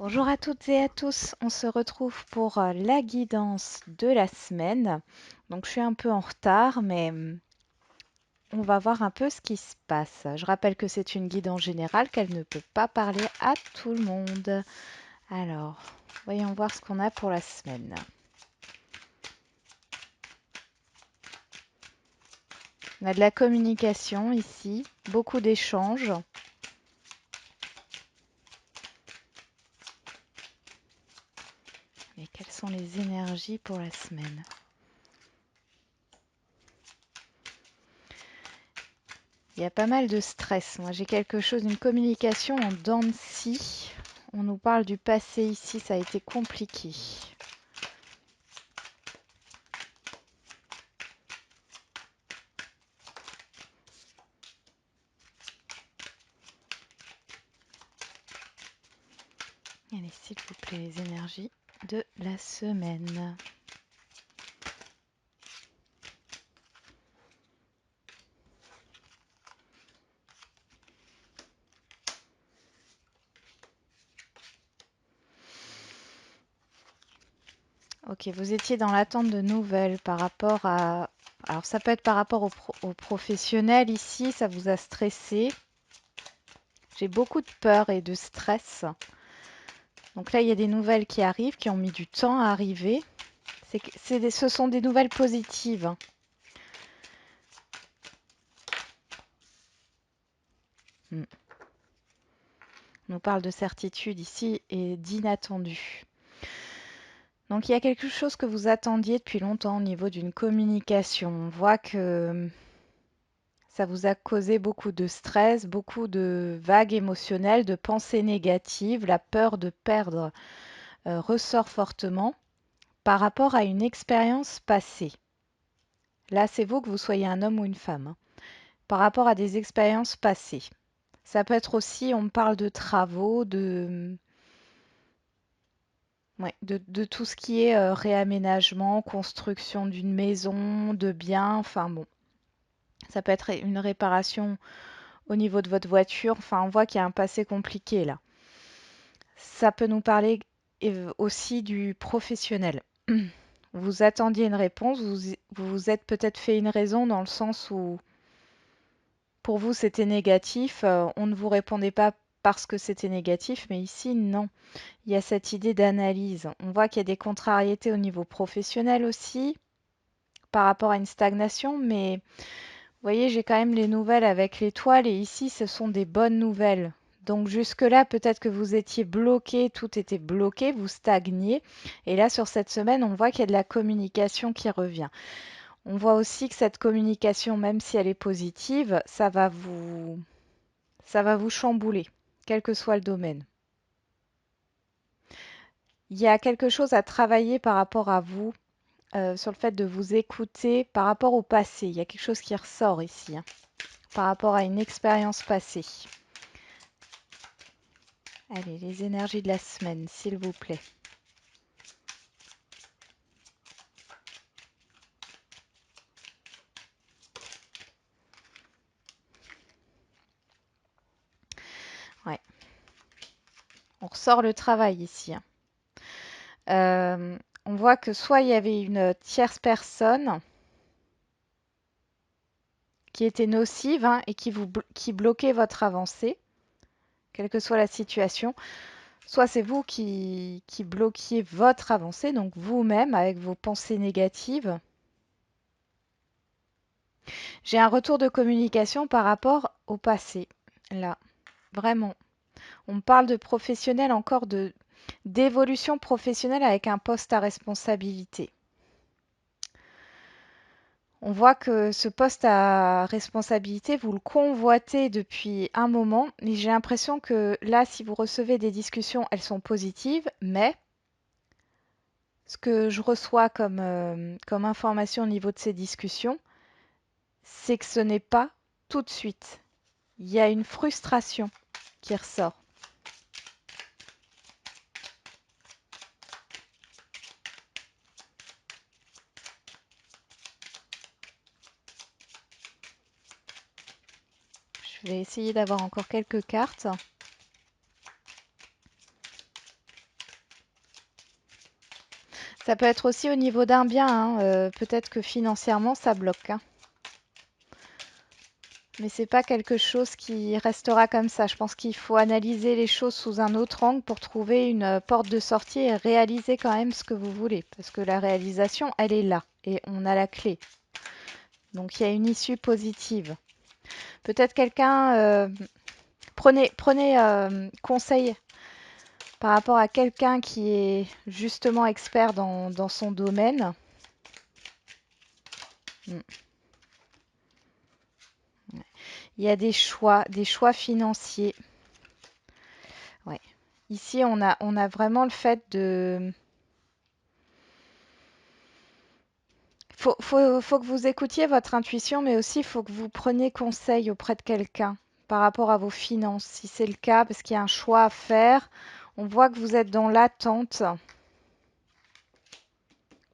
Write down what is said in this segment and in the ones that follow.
Bonjour à toutes et à tous, on se retrouve pour la guidance de la semaine. Donc je suis un peu en retard, mais on va voir un peu ce qui se passe. Je rappelle que c'est une guidance générale, qu'elle ne peut pas parler à tout le monde. Alors, voyons voir ce qu'on a pour la semaine. On a de la communication ici, beaucoup d'échanges. Mais quelles sont les énergies pour la semaine? Il y a pas mal de stress. Moi, j'ai quelque chose, une communication en dents de scie. On nous parle du passé ici, ça a été compliqué. Allez, s'il vous plaît, les énergies de la semaine. Ok, vous étiez dans l'attente de nouvelles par rapport à... Alors ça peut être par rapport au professionnel ici, ça vous a stressé. J'ai beaucoup de peur et de stress. Donc là, il y a des nouvelles qui arrivent, qui ont mis du temps à arriver. Ce sont des nouvelles positives. Hmm. On nous parle de certitude ici et d'inattendu. Donc il y a quelque chose que vous attendiez depuis longtemps au niveau d'une communication. On voit que ça vous a causé beaucoup de stress, beaucoup de vagues émotionnelles, de pensées négatives. La peur de perdre ressort fortement par rapport à une expérience passée. Là, c'est vous, que vous soyez un homme ou une femme, hein. Par rapport à des expériences passées. Ça peut être aussi, on me parle de travaux, ouais, de tout ce qui est réaménagement, construction d'une maison, de biens, enfin bon. Ça peut être une réparation au niveau de votre voiture. Enfin, on voit qu'il y a un passé compliqué là. Ça peut nous parler aussi du professionnel. Vous attendiez une réponse, vous vous êtes peut-être fait une raison dans le sens où pour vous c'était négatif, on ne vous répondait pas parce que c'était négatif, mais ici non. Il y a cette idée d'analyse. On voit qu'il y a des contrariétés au niveau professionnel aussi par rapport à une stagnation, mais vous voyez, j'ai quand même les nouvelles avec l'étoile et ici ce sont des bonnes nouvelles. Donc jusque-là, peut-être que vous étiez bloqué, tout était bloqué, vous stagniez. Et là, sur cette semaine, on voit qu'il y a de la communication qui revient. On voit aussi que cette communication, même si elle est positive, ça va vous chambouler, quel que soit le domaine. Il y a quelque chose à travailler par rapport à vous, sur le fait de vous écouter par rapport au passé. Il y a quelque chose qui ressort ici, hein, par rapport à une expérience passée. Allez, les énergies de la semaine, s'il vous plaît. Ouais, on ressort le travail ici, hein. On voit que soit il y avait une tierce personne qui était nocive, hein, et qui bloquait votre avancée, quelle que soit la situation, soit c'est vous qui bloquiez votre avancée, donc vous-même avec vos pensées négatives. J'ai un retour de communication par rapport au passé, là, vraiment. On parle de professionnel encore, de d'évolution professionnelle avec un poste à responsabilité. On voit que ce poste à responsabilité, vous le convoitez depuis un moment, mais j'ai l'impression que là, si vous recevez des discussions, elles sont positives, mais ce que je reçois comme information au niveau de ces discussions, c'est que ce n'est pas tout de suite. Il y a une frustration qui ressort. Je vais essayer d'avoir encore quelques cartes. Ça peut être aussi au niveau d'un bien, hein, peut-être que financièrement ça bloque, hein. Mais c'est pas quelque chose qui restera comme ça. Je pense qu'il faut analyser les choses sous un autre angle pour trouver une porte de sortie et réaliser quand même ce que vous voulez. Parce que la réalisation, elle est là et on a la clé. Donc il y a une issue positive. Peut-être quelqu'un, prenez conseil par rapport à quelqu'un qui est justement expert dans son domaine. Mm. Il y a des choix financiers. Ouais. Ici, on a vraiment le fait de... Faut que vous écoutiez votre intuition, mais aussi il faut que vous preniez conseil auprès de quelqu'un par rapport à vos finances. Si c'est le cas, parce qu'il y a un choix à faire, on voit que vous êtes dans l'attente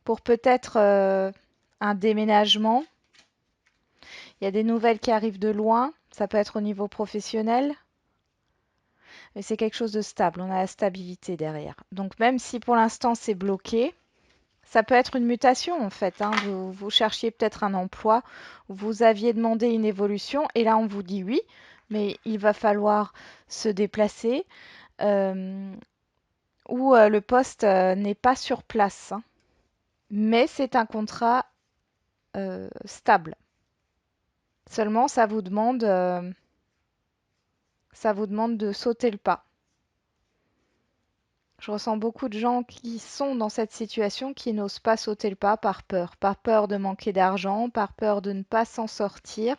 pour peut-être un déménagement. Il y a des nouvelles qui arrivent de loin. Ça peut être au niveau professionnel. Mais c'est quelque chose de stable. On a la stabilité derrière. Donc même si pour l'instant c'est bloqué, ça peut être une mutation en fait, hein. Vous cherchiez peut-être un emploi, vous aviez demandé une évolution et là on vous dit oui, mais il va falloir se déplacer euh, ou le poste n'est pas sur place, hein. Mais c'est un contrat stable. Seulement ça vous demande de sauter le pas. Je ressens beaucoup de gens qui sont dans cette situation qui n'osent pas sauter le pas par peur de manquer d'argent, par peur de ne pas s'en sortir.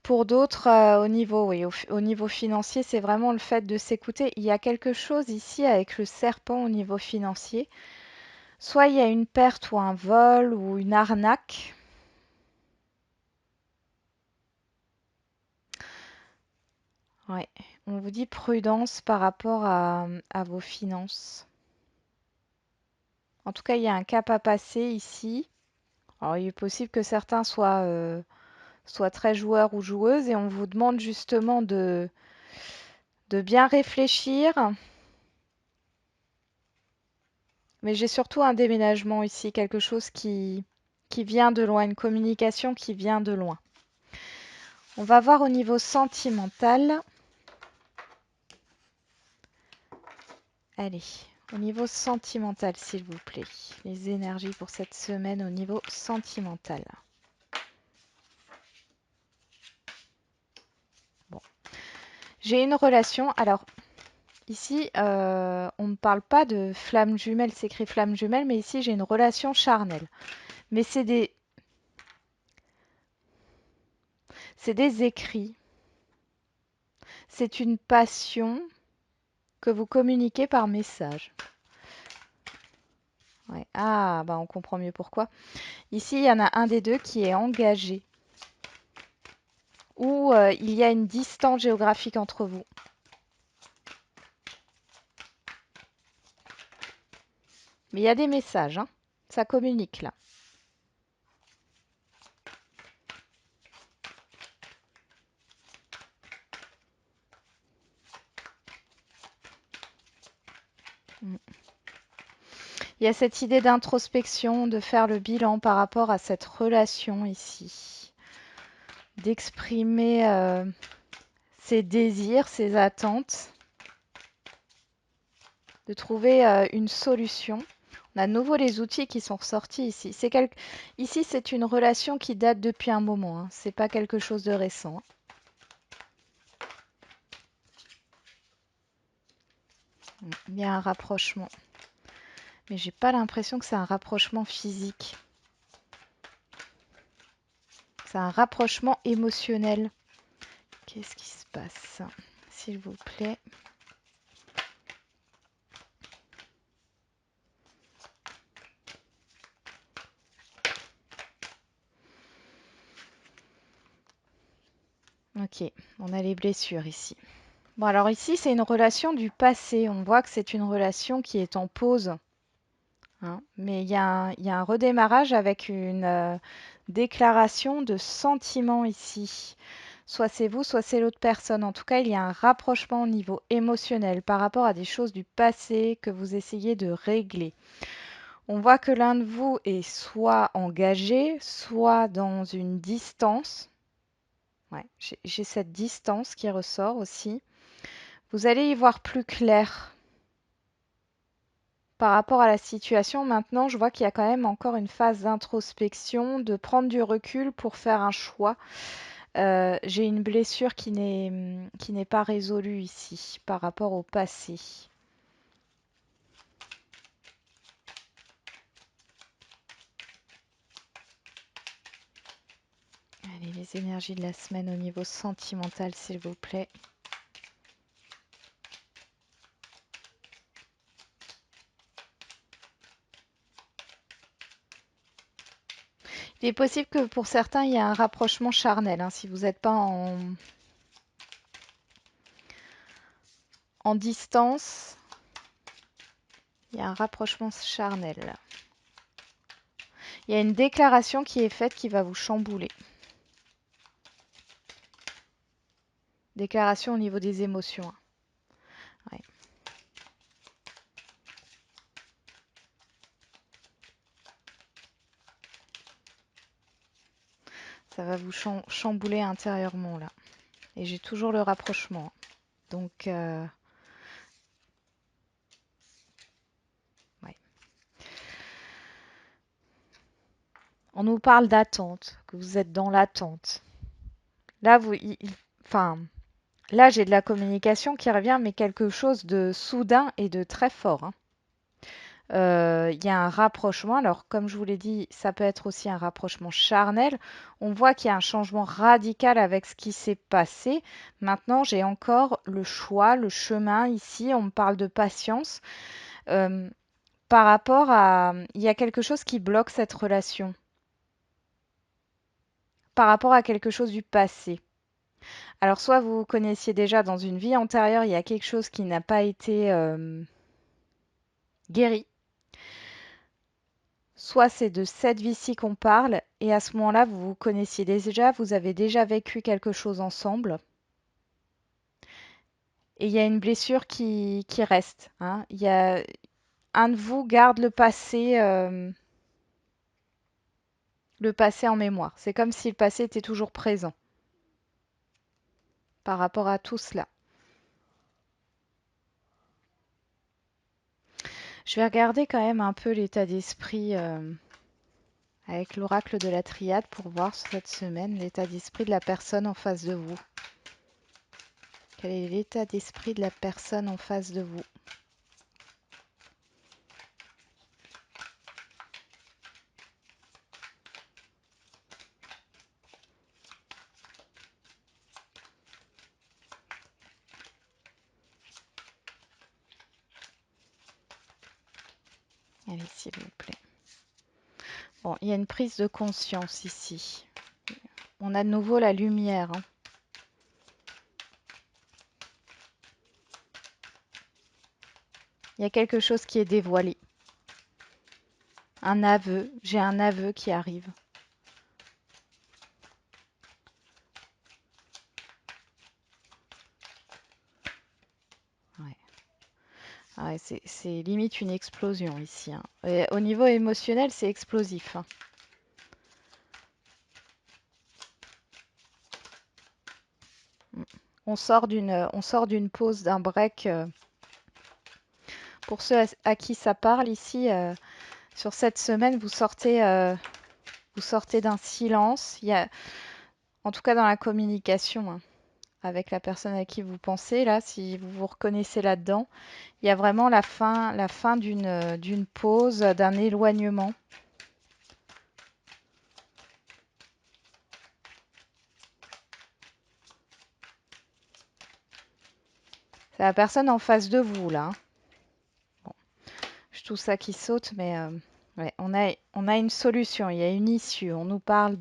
Pour d'autres, au niveau, oui, au niveau financier, c'est vraiment le fait de s'écouter. Il y a quelque chose ici avec le serpent au niveau financier. Soit il y a une perte ou un vol ou une arnaque. Ouais. On vous dit prudence par rapport à vos finances. En tout cas, il y a un cap à passer ici. Alors, il est possible que certains soient très joueurs ou joueuses et on vous demande justement de bien réfléchir. Mais j'ai surtout un déménagement ici, quelque chose qui vient de loin, une communication qui vient de loin. On va voir au niveau sentimental. Allez, au niveau sentimental, s'il vous plaît. Les énergies pour cette semaine au niveau sentimental. Bon. J'ai une relation. Alors, ici, on ne parle pas de flamme jumelle, c'est écrit flamme jumelle, mais ici, j'ai une relation charnelle. Mais c'est des écrits. C'est une passion que vous communiquez par message. Ouais. Ah, bah on comprend mieux pourquoi. Ici, il y en a un des deux qui est engagé, ou il y a une distance géographique entre vous. Mais il y a des messages, hein. Ça communique là. Mm. Il y a cette idée d'introspection, de faire le bilan par rapport à cette relation ici, d'exprimer ses désirs, ses attentes, de trouver une solution. On a de nouveau les outils qui sont ressortis ici. Ici, c'est une relation qui date depuis un moment, hein. C'est pas quelque chose de récent, hein. Il y a un rapprochement. Mais j'ai pas l'impression que c'est un rapprochement physique. C'est un rapprochement émotionnel. Qu'est-ce qui se passe, s'il vous plaît? Ok, on a les blessures ici. Bon, alors ici, c'est une relation du passé. On voit que c'est une relation qui est en pause, hein. Mais il y a un redémarrage avec une déclaration de sentiment ici. Soit c'est vous, soit c'est l'autre personne. En tout cas, il y a un rapprochement au niveau émotionnel par rapport à des choses du passé que vous essayez de régler. On voit que l'un de vous est soit engagé, soit dans une distance. Ouais, j'ai cette distance qui ressort aussi. Vous allez y voir plus clair par rapport à la situation. Maintenant, je vois qu'il y a quand même encore une phase d'introspection, de prendre du recul pour faire un choix. J'ai une blessure qui n'est pas résolue ici par rapport au passé. Allez, les énergies de la semaine au niveau sentimental, s'il vous plaît. Il est possible que pour certains, il y ait un rapprochement charnel, hein, si vous n'êtes pas en distance. Il y a un rapprochement charnel. Il y a une déclaration qui est faite qui va vous chambouler. Déclaration au niveau des émotions. Ouais. Ça va vous chambouler intérieurement là. Et j'ai toujours le rapprochement. Donc, ouais. On nous parle d'attente, que vous êtes dans l'attente. Là, enfin, là, j'ai de la communication qui revient, mais quelque chose de soudain et de très fort, hein. Il y a un rapprochement. Alors, comme je vous l'ai dit, ça peut être aussi un rapprochement charnel. On voit qu'il y a un changement radical avec ce qui s'est passé. Maintenant, j'ai encore le choix, le chemin ici. On me parle de patience. Euh, Par rapport à... Il y a quelque chose qui bloque cette relation. Par rapport à quelque chose du passé. Alors, soit vous vous connaissiez déjà dans une vie antérieure, il y a quelque chose qui n'a pas été guéri. Soit c'est de cette vie-ci qu'on parle, et à ce moment-là, vous vous connaissiez déjà, vous avez déjà vécu quelque chose ensemble, et il y a une blessure qui reste, hein. Il y a, un de vous garde le passé en mémoire. C'est comme si le passé était toujours présent par rapport à tout cela. Je vais regarder quand même un peu l'état d'esprit avec l'oracle de la triade pour voir sur cette semaine l'état d'esprit de la personne en face de vous. Quel est l'état d'esprit de la personne en face de vous? Allez, s'il vous plaît. Bon, il y a une prise de conscience ici. On a de nouveau la lumière, hein. Il y a quelque chose qui est dévoilé. Un aveu. J'ai un aveu qui arrive. Ouais. Ah ouais, c'est limite une explosion ici, hein. Et au niveau émotionnel, c'est explosif, hein. Mm. On sort d'une pause, d'un break. Pour ceux à qui ça parle ici, sur cette semaine, vous sortez d'un silence. Il y a, en tout cas dans la communication, hein, avec la personne à qui vous pensez, là, si vous vous reconnaissez là-dedans, il y a vraiment la fin d'une pause, d'un éloignement. C'est la personne en face de vous, là, hein. Bon, je tout ça qui saute, mais ouais, on a une solution, il y a une issue. On nous parle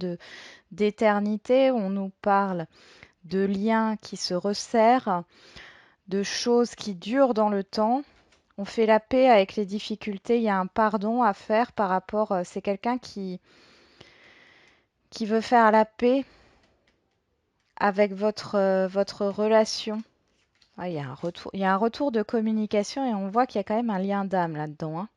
d'éternité, on nous parle de liens qui se resserrent, de choses qui durent dans le temps. On fait la paix avec les difficultés. Il y a un pardon à faire par rapport. C'est quelqu'un qui veut faire la paix avec votre relation. Ah, il y a un retour de communication et on voit qu'il y a quand même un lien d'âme là-dedans, hein.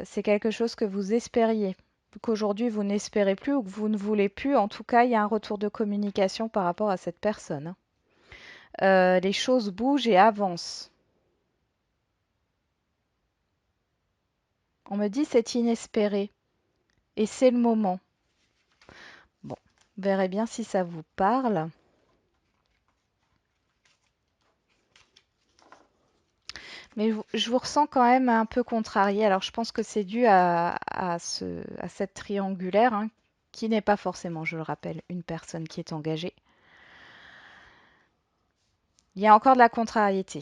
C'est quelque chose que vous espériez, qu'aujourd'hui vous n'espérez plus ou que vous ne voulez plus. En tout cas, il y a un retour de communication par rapport à cette personne, hein. Les choses bougent et avancent. On me dit c'est inespéré et c'est le moment. Bon, vous verrez bien si ça vous parle. Mais je vous ressens quand même un peu contrarié. Alors je pense que c'est dû à cette triangulaire, hein, qui n'est pas forcément, je le rappelle, une personne qui est engagée. Il y a encore de la contrariété.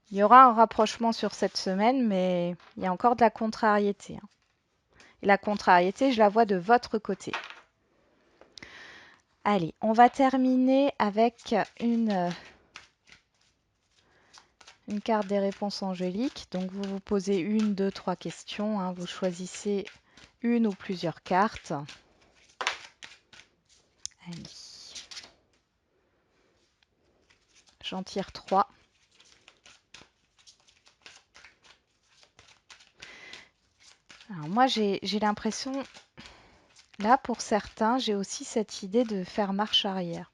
Il y aura un rapprochement sur cette semaine, mais il y a encore de la contrariété, hein. Et la contrariété, je la vois de votre côté. Allez, on va terminer avec une carte des réponses angéliques. Donc vous vous posez une, deux, trois questions, hein. Vous choisissez une ou plusieurs cartes. Allez. J'en tire 3. Alors moi, j'ai l'impression, là, pour certains, j'ai aussi cette idée de faire marche arrière.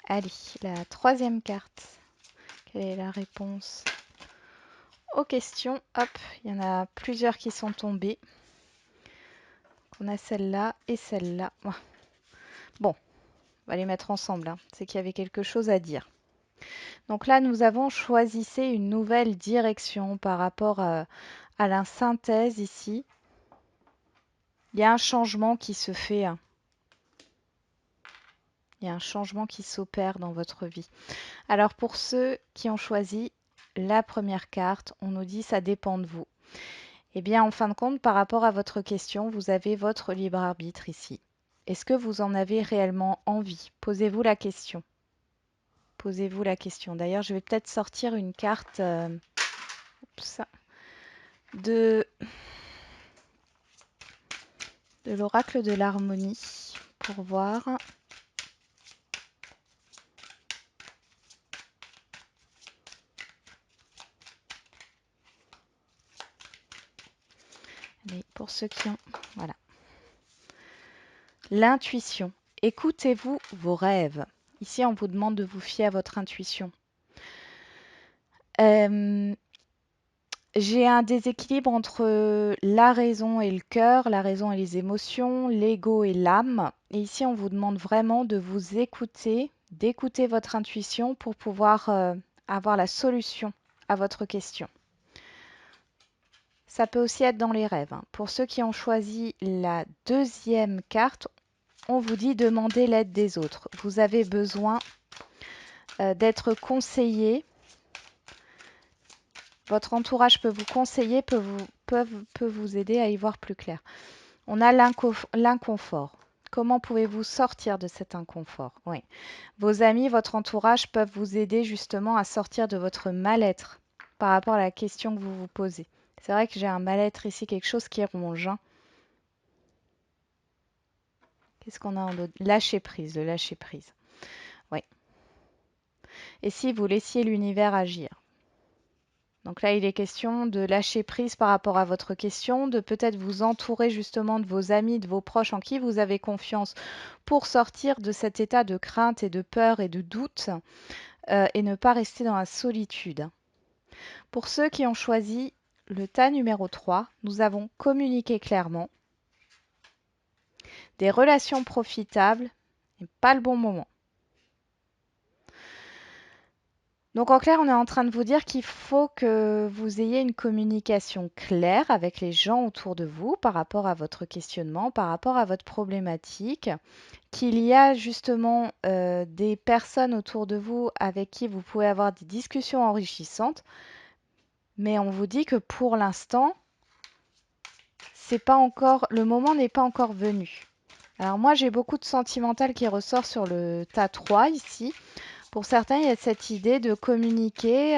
Allez, la troisième carte. Quelle est la réponse aux questions? Hop, il y en a plusieurs qui sont tombées. On a celle-là et celle-là. Bon, on va les mettre ensemble, hein. C'est qu'il y avait quelque chose à dire. Donc là, nous avons choisi une nouvelle direction par rapport à la synthèse ici. Il y a un changement qui se fait, hein. Il y a un changement qui s'opère dans votre vie. Alors pour ceux qui ont choisi la première carte, on nous dit ça dépend de vous. Eh bien, en fin de compte, par rapport à votre question, vous avez votre libre arbitre ici. Est-ce que vous en avez réellement envie? Posez-vous la question. Posez-vous la question. D'ailleurs, je vais peut-être sortir une carte de l'oracle de l'harmonie pour voir. Allez, pour ceux qui ont... Voilà. L'intuition. Écoutez-vous vos rêves. Ici, on vous demande de vous fier à votre intuition. J'ai un déséquilibre entre la raison et le cœur, la raison et les émotions, l'ego et l'âme. Et ici, on vous demande vraiment de vous écouter, d'écouter votre intuition pour pouvoir avoir la solution à votre question. Ça peut aussi être dans les rêves, hein. Pour ceux qui ont choisi la deuxième carte, on vous dit demander l'aide des autres. Vous avez besoin d'être conseillé. Votre entourage peut vous conseiller, peut vous aider à y voir plus clair. On a l'inconfort. Comment pouvez-vous sortir de cet inconfort? Oui. Vos amis, votre entourage peuvent vous aider justement à sortir de votre mal-être par rapport à la question que vous vous posez. C'est vrai que j'ai un mal-être ici, quelque chose qui ronge, hein. Qu'est-ce qu'on a en d'autre? Lâcher prise, le lâcher prise. Oui. Et si vous laissiez l'univers agir? Donc là, il est question de lâcher prise par rapport à votre question, de peut-être vous entourer justement de vos amis, de vos proches en qui vous avez confiance pour sortir de cet état de crainte et de peur et de doute et ne pas rester dans la solitude. Pour ceux qui ont choisi le tas numéro 3, nous avons communiqué clairement, des relations profitables et pas le bon moment. Donc en clair, on est en train de vous dire qu'il faut que vous ayez une communication claire avec les gens autour de vous par rapport à votre questionnement, par rapport à votre problématique, qu'il y a justement des personnes autour de vous avec qui vous pouvez avoir des discussions enrichissantes, mais on vous dit que pour l'instant, c'est pas encore, le moment n'est pas encore venu. Alors moi, j'ai beaucoup de sentimental qui ressort sur le tas 3 ici. Pour certains, il y a cette idée de communiquer,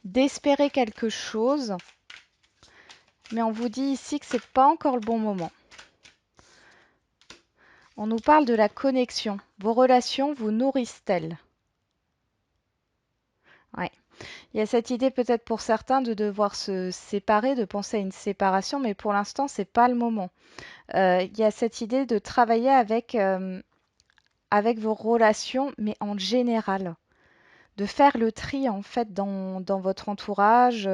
d'espérer quelque chose, mais on vous dit ici que c'est pas encore le bon moment. On nous parle de la connexion. Vos relations vous nourrissent-elles? Ouais. Il y a cette idée peut-être pour certains de devoir se séparer, de penser à une séparation, mais pour l'instant, c'est pas le moment. Il y a cette idée de travailler avec vos relations, mais en général. De faire le tri en fait dans votre entourage,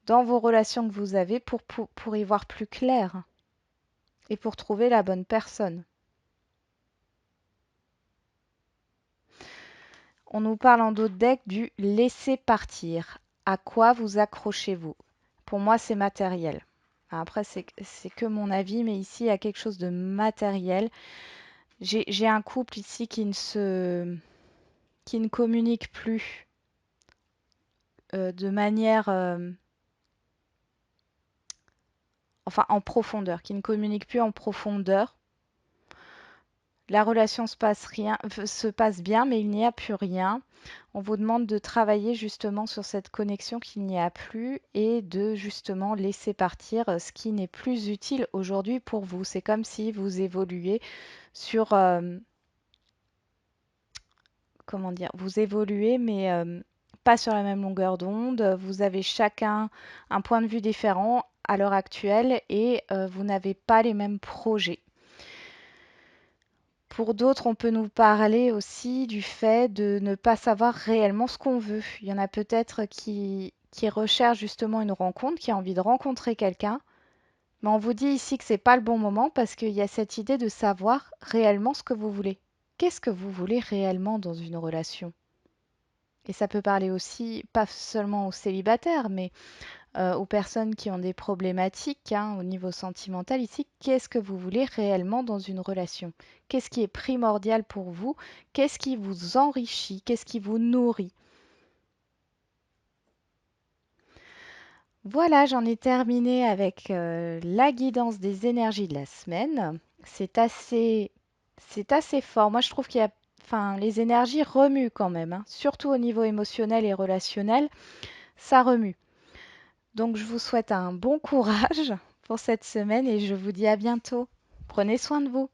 dans vos relations que vous avez pour y voir plus clair et pour trouver la bonne personne. On nous parle en d'autres decks du laisser partir. À quoi vous accrochez-vous? Pour moi, c'est matériel. Après, c'est que mon avis, mais ici, il y a quelque chose de matériel. J'ai un couple ici qui ne communique plus de manière, enfin en profondeur, qui ne communique plus en profondeur. La relation se passe bien, mais il n'y a plus rien. On vous demande de travailler justement sur cette connexion qu'il n'y a plus et de justement laisser partir ce qui n'est plus utile aujourd'hui pour vous. C'est comme si vous évoluez sur, comment dire, vous évoluez, mais pas sur la même longueur d'onde. Vous avez chacun un point de vue différent à l'heure actuelle et vous n'avez pas les mêmes projets. Pour d'autres, on peut nous parler aussi du fait de ne pas savoir réellement ce qu'on veut. Il y en a peut-être qui recherchent justement une rencontre, qui a envie de rencontrer quelqu'un, mais on vous dit ici que c'est pas le bon moment parce qu'il y a cette idée de savoir réellement ce que vous voulez. Qu'est-ce que vous voulez réellement dans une relation? Et ça peut parler aussi, pas seulement aux célibataires, mais aux personnes qui ont des problématiques hein, au niveau sentimental ici. Qu'est-ce que vous voulez réellement dans une relation? Qu'est-ce qui est primordial pour vous? Qu'est-ce qui vous enrichit? Qu'est-ce qui vous nourrit? Voilà, j'en ai terminé avec la guidance des énergies de la semaine. C'est assez fort. Moi, je trouve qu'il y a, enfin, les énergies remuent quand même, hein, surtout au niveau émotionnel et relationnel, ça remue. Donc, je vous souhaite un bon courage pour cette semaine et je vous dis à bientôt. Prenez soin de vous.